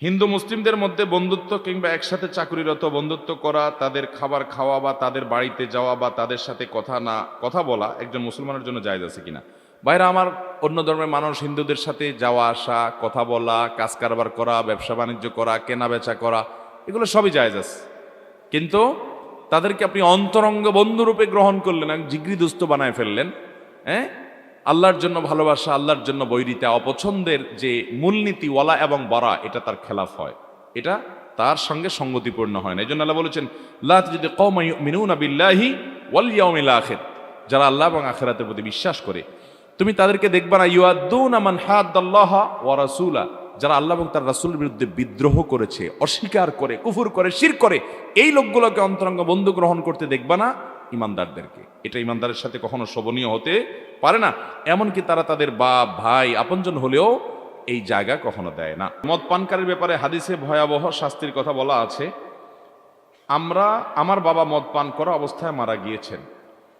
হিন্দু মুসলিমদের মধ্যে বন্ধুত্ব কিংবা একসাথে চাকরিরত বন্ধুত্ব করা, তাদের খাবার খাওয়া বা তাদের বাড়িতে যাওয়া বা তাদের সাথে কথা বলা একজন মুসলমানের জন্য জায়েজ আছে কিনা? বাইরে আমার অন্য ধর্মের মানুষ হিন্দুদের সাথে যাওয়া আসা, কথা বলা, কাজ কারবার করা, ব্যবসা বাণিজ্য করা, কেনা বেচা করা, এগুলো সবই জায়েজ আছে। কিন্তু তাদেরকে আপনি অন্তরঙ্গ বন্ধুরূপে গ্রহণ করলেন, এক জিগরি দুস্থ বানায় ফেললেন। হ্যাঁ, আল্লাহর জন্য ভালোবাসা, আল্লাহর জন্য বৈরিতা, অপছন্দের যে মূলনীতি ওয়ালা এবং বারা, এটা তার খেলাফ হয়, এটা তার সঙ্গে সঙ্গতিপূর্ণ হয় না। এই জন্য আল্লাহ বলেছেন, লা তাজিদু কওমান ইউমিনুনা বিল্লাহি ওয়াল ইয়াউমিল আখির, যারা আল্লাহ এবং আখিরাতের প্রতি বিশ্বাস করে তুমি তাদেরকে দেখবা না, ইউআদ্দুনা মান হাদ্দাল্লাহ ওয়া রাসূলা, যারা আল্লাহ এবং তার রাসূলের বিরুদ্ধে বিদ্রোহ করেছে, অস্বীকার করে, কুফর করে, শিরক করে, এই লোকগুলোকে অন্তরঙ্গ বন্ধু গ্রহণ করতে দেখবা না ইমানদারদেরকে। এটা ইমানদারের সাথে কখনো শোভনীয় হতে পারে না। এমনকি তারা তাদের বাপ ভাই আপনজন হলেও এই জায়গা কখনো দেয় না। মদ পানকারীর ব্যাপারে হাদিসে ভয়াবহ শাস্তির কথা বলা আছে। আমার বাবা মদ পান করা অবস্থায় মারা গিয়েছেন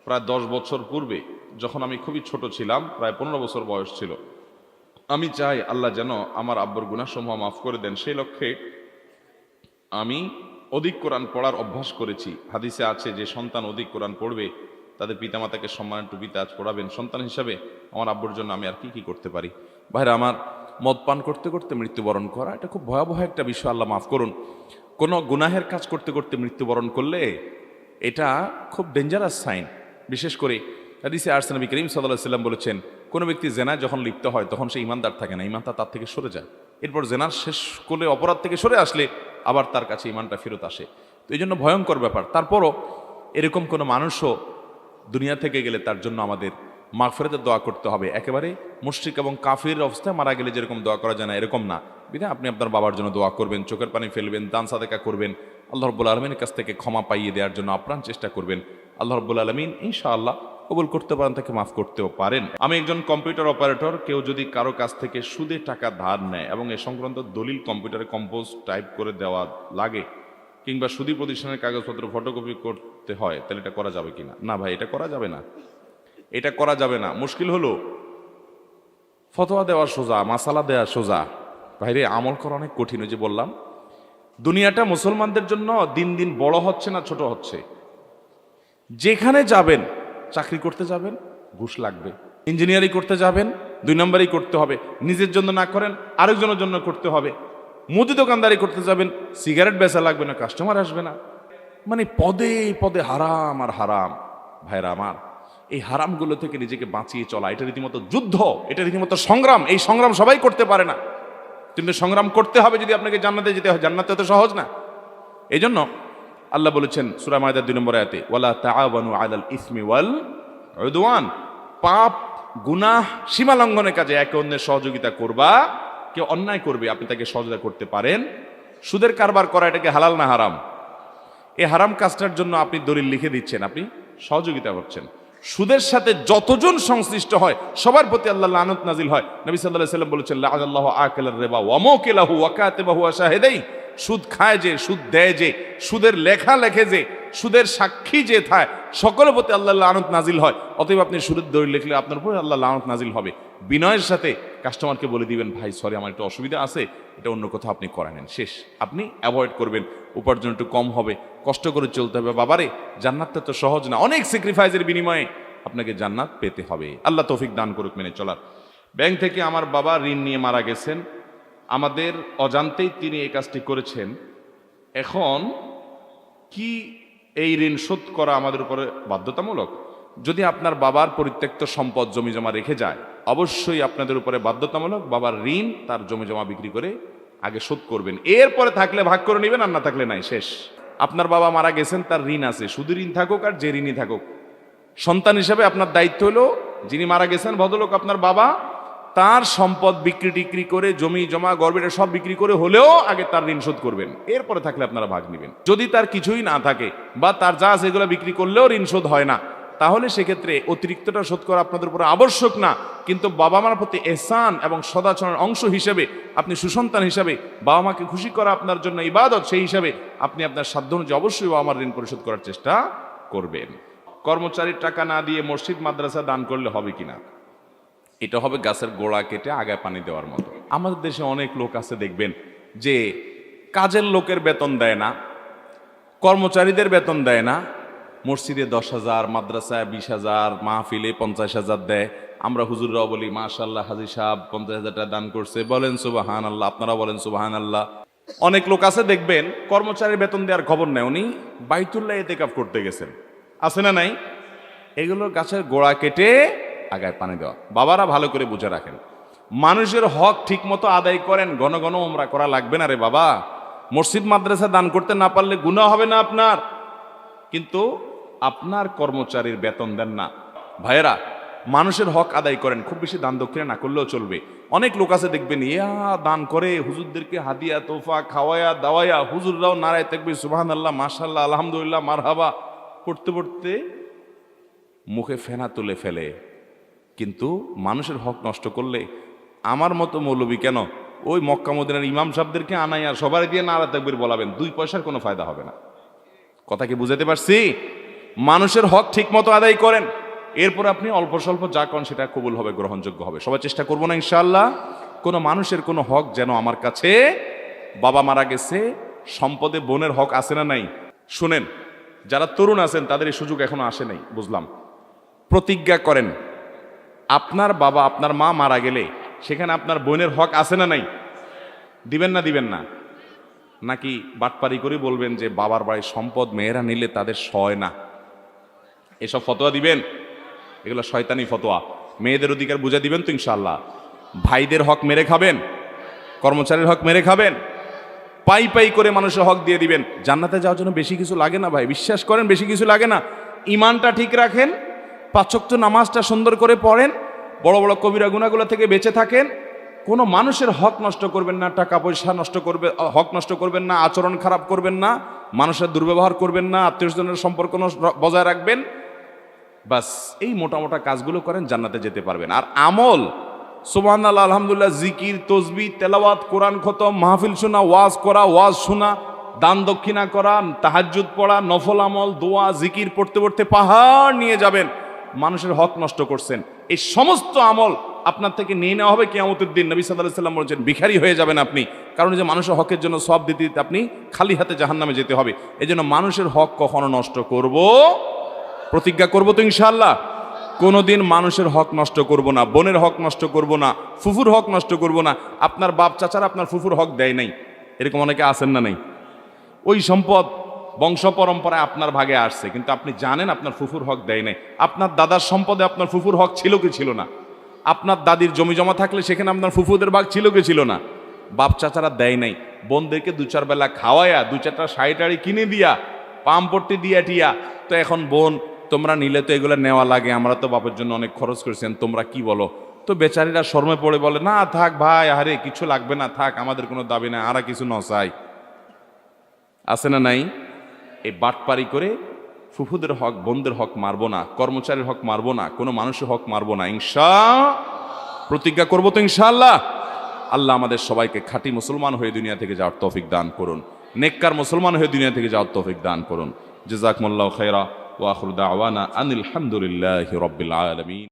প্রায় 10 বছর পূর্বে, যখন আমি খুবই ছোট ছিলাম, প্রায় 15 বছর বয়স ছিল। আমি চাই আল্লাহ যেন আমার আব্বুর গুনাহসমূহ মাফ করে দেন। সেই লক্ষ্যে আমি অধিক কোরআন পড়ার অভ্যাস করেছি। হাদিসে আছে যে সন্তান অধিক কোরআন পড়বে তাদের পিতামাতাকে সম্মানের টুপিতে আজ পড়াবেন। সন্তান হিসাবে আমার আব্বুর জন্য আমি আর কি করতে পারি? ভাইরা আমার, মদ পান করতে করতে মৃত্যুবরণ করা এটা খুব ভয়াবহ একটা বিষয়, আল্লাহ মাফ করুন। কোনো গুনাহের কাজ করতে করতে মৃত্যুবরণ করলে এটা খুব ডেঞ্জারাস সাইন। বিশেষ করে হাদিসে আসছে, নবী করিম সাল্লাল্লাহু আলাইহি ওয়াসাল্লাম বলেছেন, কোনো ব্যক্তি জেনায় যখন লিপ্ত হয় তখন সে ইমানদার থাকে না, ইমানটা তার থেকে সরে যায়। এরপর জেনার শেষ করলে, অপরাধ থেকে সরে আসলে আবার তার কাছে ইমানটা ফেরত আসে। তো এই জন্য ভয়ঙ্কর ব্যাপার। তারপরও এরকম কোনো মানুষও দুনিয়া থেকে গেলে তার জন্য আমাদের মাগফিরাতের দোয়া করতে হবে। একেবারে মুশরিক এবং কাফির অবস্থায় মারা গেলে যেরকম দোয়া করা যায় না, এরকম না। বিধায় আপনি আপনার বাবার জন্য দোয়া করবেন, চোখের পানি ফেলবেন, দান সাদেকা করবেন, আল্লাহ রাব্বুল আলামিনের কাছ থেকে ক্ষমা পাইয়ে দেওয়ার জন্য আপ্রাণ চেষ্টা করবেন। আল্লাহ রাব্বুল আলামিন ইনশাআল্লাহ কবুল করতে পারেন, তাকে মাফ করতেও পারেন। আমি একজন কম্পিউটার অপারেটর। কেউ যদি কারো কাছ থেকে সুদে টাকা ধার নেয় এবং এ সংক্রান্ত দলিল কম্পিউটারে কম্পোজ টাইপ করে দেওয়া লাগে, কিংবা সুদী প্রতিষ্ঠানের কাগজপত্র ফটোকপি করতে হয়, তাহলে এটা করা যাবে কিনা? না ভাই, এটা করা যাবে না, এটা করা যাবে না। মুশকিল হলো ফতোয়া দেওয়া সোজা, মাসালা দেওয়া সোজা, ভাইরে আমল করা অনেক কঠিন। ওই যে বললাম, দুনিয়াটা মুসলমানদের জন্য দিন দিন বড় হচ্ছে না ছোট হচ্ছে। যেখানে যাবেন, চাকরি করতে যাবেন ঘুষ লাগবে, ইঞ্জিনিয়ারিং করতে যাবেন 2 নম্বরই করতে হবে, নিজের জন্য না করেন আরেকজনের জন্য করতে হবে। মুদি দোকানদারি করতে যাবেন, সিগারেট বেচা লাগবে না, কাস্টমার আসবে না। মানে পদে পদে হারাম আর হারাম। ভাইরা আমার, এই হারামগুলো থেকে নিজেকে বাঁচিয়ে চলা এটা রীতিমতো যুদ্ধ, এটা রীতিমতো সংগ্রাম। এই সংগ্রাম সবাই করতে পারে না, কিন্তু সংগ্রাম করতে হবে যদি আপনাকে জান্নাতে যেতে হয়। জান্নাতে তো সহজ না। এই জন্য আল্লাহ বলেছেন সূরা মায়েদার 2 নম্বর আয়াতে, ওয়ালা তাআওয়ানু আলাল ইসমি ওয়াল উদওয়ান, পাপ গুনাহ সীমা লঙ্ঘনের কাজে একে অন্যের সহযোগিতা করবা। কেউ অন্যায় করবে, আপনি তাকে সহযোগিতা করতে পারেন। সুদের কারবার করা এটাকে হালাল না হারাম? এই হারাম কাজটার জন্য আপনি দলিল লিখে দিচ্ছেন, আপনি সহযোগিতা করছেন। সুদের সাথে যতজন সংশ্লিষ্ট হয় সবার প্রতি আল্লাহ লানত নাজিল হয়। নবী সাল্লাল্লাহু আলাইহি ওয়াসাল্লাম বলেছেন, লাআনাল্লাহু আকিলার রিবা ওয়া মুকিলাহু ওয়া কাতিবাহু ওয়া শাহিদাই, সুদ খায় যে, সুদ দেয় যে, সুদের লেখা লেখে যে, সুদের সাক্ষী যে থাকে, সকলের প্রতি আল্লাহ লানত নাজিল হয়। অতএব আপনি সুদের দলিল লিখলে আপনার উপরে আল্লাহ লানত নাজিল হবে। বিনয়ের সাথে কাস্টমারকে বলে দিবেন, ভাই সরি আমার একটু অসুবিধা আছে, এটা অন্য কোথাও আপনি করে নেন, শেষ। আপনি অ্যাভয়েড করবেন, উপার্জন একটু কম হবে, কষ্ট করে চলতে হবে। বাবারে, জান্নাতটা তো সহজ না, অনেক স্যাক্রিফাইসের বিনিময়ে আপনাকে জান্নাত পেতে হবে। আল্লাহ তৌফিক দান করুক মেনে চলার। ব্যাংক থেকে আমার বাবা ঋণ নিয়ে মারা গেছেন, আমাদের অজান্তেই তিনি এই কাজটি করেছেন। এখন কি এই ঋণ শোধ করা আমাদের উপরে বাধ্যতামূলক? যদি আপনার বাবার পরিত্যক্ত সম্পদ জমি জমা রেখে যায়, অবশ্যই আপনাদের উপরে বাধ্যতামূলক বাবার ঋণ তার জমি জমা বিক্রি করে আগে শোধ করবেন। এরপরে থাকলে ভাগ করে নেবেন, আর না থাকলে নাই, শেষ। আপনার বাবা মারা গেছেন, তার ঋণ আছে, শুধু ঋণ থাকুক আর যে ঋণই থাকুক, সন্তান হিসাবে আপনার দায়িত্ব হলো, যিনি মারা গেছেন ভদ্রলোক আপনার বাবা, তার সম্পদ বিক্রি টিক্রি করে, জমি জমা গর্বের সব বিক্রি করে হলেও আগে তার ঋণ শোধ করবেন। এরপরে থাকলে আপনারা ভাগ নেবেন। যদি তার কিছুই না থাকে বা তার যা আছে এগুলো বিক্রি করলেও ঋণ শোধ হয় না, তাহলে সেক্ষেত্রে অতিরিক্তটা শোধ করা আপনাদের উপরে আবশ্যক না। কিন্তু বাবা মার প্রতি এহসান এবং সদাচরণের অংশ হিসেবে, আপনি সুসন্তান হিসাবে, বাবা মাকে খুশি করা আপনার জন্য ইবাদত, সেই হিসাবে আপনি আপনার সাধ্য অনুযায়ী অবশ্যই বাবা মার ঋণ পরিশোধ করার চেষ্টা করবেন। কর্মচারীর টাকা না দিয়ে মসজিদ মাদ্রাসা দান করলে হবে কিনা? এটা হবে গাছের গোড়া কেটে আগায় পানি দেওয়ার মতো। আমাদের দেশে অনেক লোক আছে দেখবেন, যে কাজের লোকের বেতন দেয় না, কর্মচারীদের বেতন দেয় না, মসজিদে 10,000, মাদ্রাসায় 20,000, মাহফিলে 50,000 দেয়। আমরা হুজুররাও বলি মাশাআল্লাহ হাজী সাহেব 50,000 টাকা দান করছে, বলেন সুবহানাল্লাহ, আপনারা বলেন সুবহানাল্লাহ। অনেক লোক আছে দেখবেন কর্মচারীর বেতন দেওয়ার খবর নেই, উনি বাইতুল্লাহ ইতিকাফ করতে গেছেন, আছে না নাই? এগুলো গাছের গোড়া কেটে আগায় পানি দেওয়া। বাবারা ভালো করে বুঝে রাখেন, মানুষের হক ঠিক মতো আদায় করেন, ঘন ঘন উমরা করা লাগবে না রে বাবা। মসজিদ মাদ্রাসা দান করতে না পারলে গুনাহ হবে না আপনার, কিন্তু আপনার কর্মচারীর বেতন দেন না। ভাইয়েরা, মানুষের হক আদায় করেন, খুব বেশি দান দক্ষিণা না করলেও চলবে। অনেক লোক আছে দেখবেন ইয়া দান করে, হুজুরদেরকে হাদিয়া তোফা খাওয়ায়া দাওয়ায়া, হুজুররাও নারায় তাকবীর সুবহানাল্লাহ মাশাআল্লাহ আলহামদুলিল্লাহ মারহাবা পড়তে পড়তে মুখে ফেনা তুলে ফেলে। কিন্তু মানুষের হক নষ্ট করলে আমার মতো মৌলবী কেন, ওই মক্কা মদিনার ইমাম সাহেবদেরকে আনাই আর সবাই দিয়ে নারায় তাকবীর বলাবেন, 2 পয়সার কোনো ফায়দা হবে না। কথা কি বুঝাতে পারছি? মানুষের হক ঠিক মতো আদায় করেন, এরপর আপনি অল্প স্বল্প যা করেন সেটা কবুল হবে, গ্রহণযোগ্য হবে। সবাই চেষ্টা করবো না ইনশাআল্লাহ? কোনো মানুষের কোনো হক যেন আমার কাছে, বাবা মারা গেছে, সম্পদে বোনের হক আছে না নাই? শুনেন, যারা তরুণ আছেন তাদের এই সুযোগ এখনো আসে নাই, বুঝলাম। প্রতিজ্ঞা করেন, আপনার বাবা আপনার মা মারা গেলে সেখানে আপনার বোনের হক আছে না নাই? দিবেন না দিবেন না? নাকি বাটপারি করে বলবেন যে বাবার বাড়ির সম্পদ মেয়েরা নিলে তাদের সয় না, এসব ফতোয়া দিবেন? এগুলো শয়তানি ফতোয়া। মেয়েদের অধিকার বুঝে দিবেন তো ইনশাআল্লাহ? ভাইদের হক মেরে খাবেন, কর্মচারীর হক মেরে খাবেন, পাই পাই করে মানুষের হক দিয়ে দিবেন। জান্নাতে যাওয়ার জন্য বেশি কিছু লাগে না ভাই, বিশ্বাস করেন, বেশি কিছু লাগে না। ইমানটা ঠিক রাখেন, 5 ওয়াক্ত নামাজটা সুন্দর করে পড়েন, বড় বড় কবিরা গুনাহগুলো থেকে বেঁচে থাকেন, কোনো মানুষের হক নষ্ট করবেন না, টাকা পয়সা নষ্ট করবে, হক নষ্ট করবেন না, আচরণ খারাপ করবেন না, মানুষের দুর্ব্যবহার করবেন না, আত্মীয়স্বজনের সম্পর্ক বজায় রাখবেন। বাস এই মোটা মোটা কাজগুলো করেন, জান্নাতে যেতে পারবেন। আর আমল, সুবহানাল্লাহ আলহামদুলিল্লাহ, জিকির তসবিহ তেলাওয়াত, কোরআন খতম, মাহফিল শোনা, ওয়াজ করা, ওয়াজ শোনা, দান দক্ষিণা করা, তাহাজ্জুদ পড়া, নফল আমল, দোয়া জিকির পড়তে পড়তে পাহাড় নিয়ে যাবেন। মানুষের হক নষ্ট করছেন, এই সমস্ত আমল আপনার থেকে নিয়ে নেওয়া হবে কিয়ামতের দিন। নবী সাল্লাল্লাহু আলাইহি ওয়াসাল্লাম বলেছেন ভিখারি হয়ে যাবেন আপনি, কারণ যে মানুষের হকের জন্য সওয়াব দিতে দিতে আপনি খালি হাতে জাহান্নামে যেতে হবে। এই জন্য মানুষের হক কখনো নষ্ট করব, প্রতিজ্ঞা করব তো ইনশাআল্লাহ, কোনোদিন মানুষের হক নষ্ট করব না, বোনের হক নষ্ট করব না, ফুফুর হক নষ্ট করব না। আপনার বাপ চাচারা আপনার ফুফুর হক দেয় নাই, এরকম অনেকে আছেন না নাই? ওই সম্পদ বংশ পরম্পরায় আপনার ভাগে আসছে, কিন্তু আপনি জানেন আপনার ফুফুর হক দেয় নাই। আপনার দাদার সম্পদে আপনার ফুফুর হক ছিল কি ছিল না? আপনার দাদির জমি জমা থাকলে সেখানে আপনার ফুফুদের ভাগ ছিল কি ছিল না? বাপ চাচারা দেয় নাই, বোনদেরকে 2-4 বেলা খাওয়ায়া, 2-4টা শাড়ি কিনে দিয়া, পাম্পট্টি দিয়া টিয়া, তো এখন বোন তোমরা নিলে তো এগুলো নেওয়া লাগে, আমরা তো বাপের জন্য অনেক খরচ করেছেন, তোমরা কি বলো? তো বেচারীরা শর্মে পড়ে বলে, না থাক ভাই, আরে কিছু লাগবে না, থাক, আমাদের কোনো দাবি নাই, আর কিছু নচাই। আছে না নাই? এই বাটপারি করে ফুফুদের হক, বোনদের হক মারবো না, কর্মচারীর হক মারবো না, কোনো মানুষের হক মারবো না, প্রতিজ্ঞা করবো তো ইনশাআল্লাহ। আল্লাহ আমাদের সবাইকে খাঁটি মুসলমান হয়ে দুনিয়া থেকে যাওয়ার তৌফিক দান করুন, নেককার মুসলমান হয়ে দুনিয়া থেকে যাওয়ার তৌফিক দান করুন। জাযাকুমুল্লাহু খায়রা ওয়া আখিরু দাওয়ানা আনিল হামদুলিল্লাহি রাব্বিল আলামিন।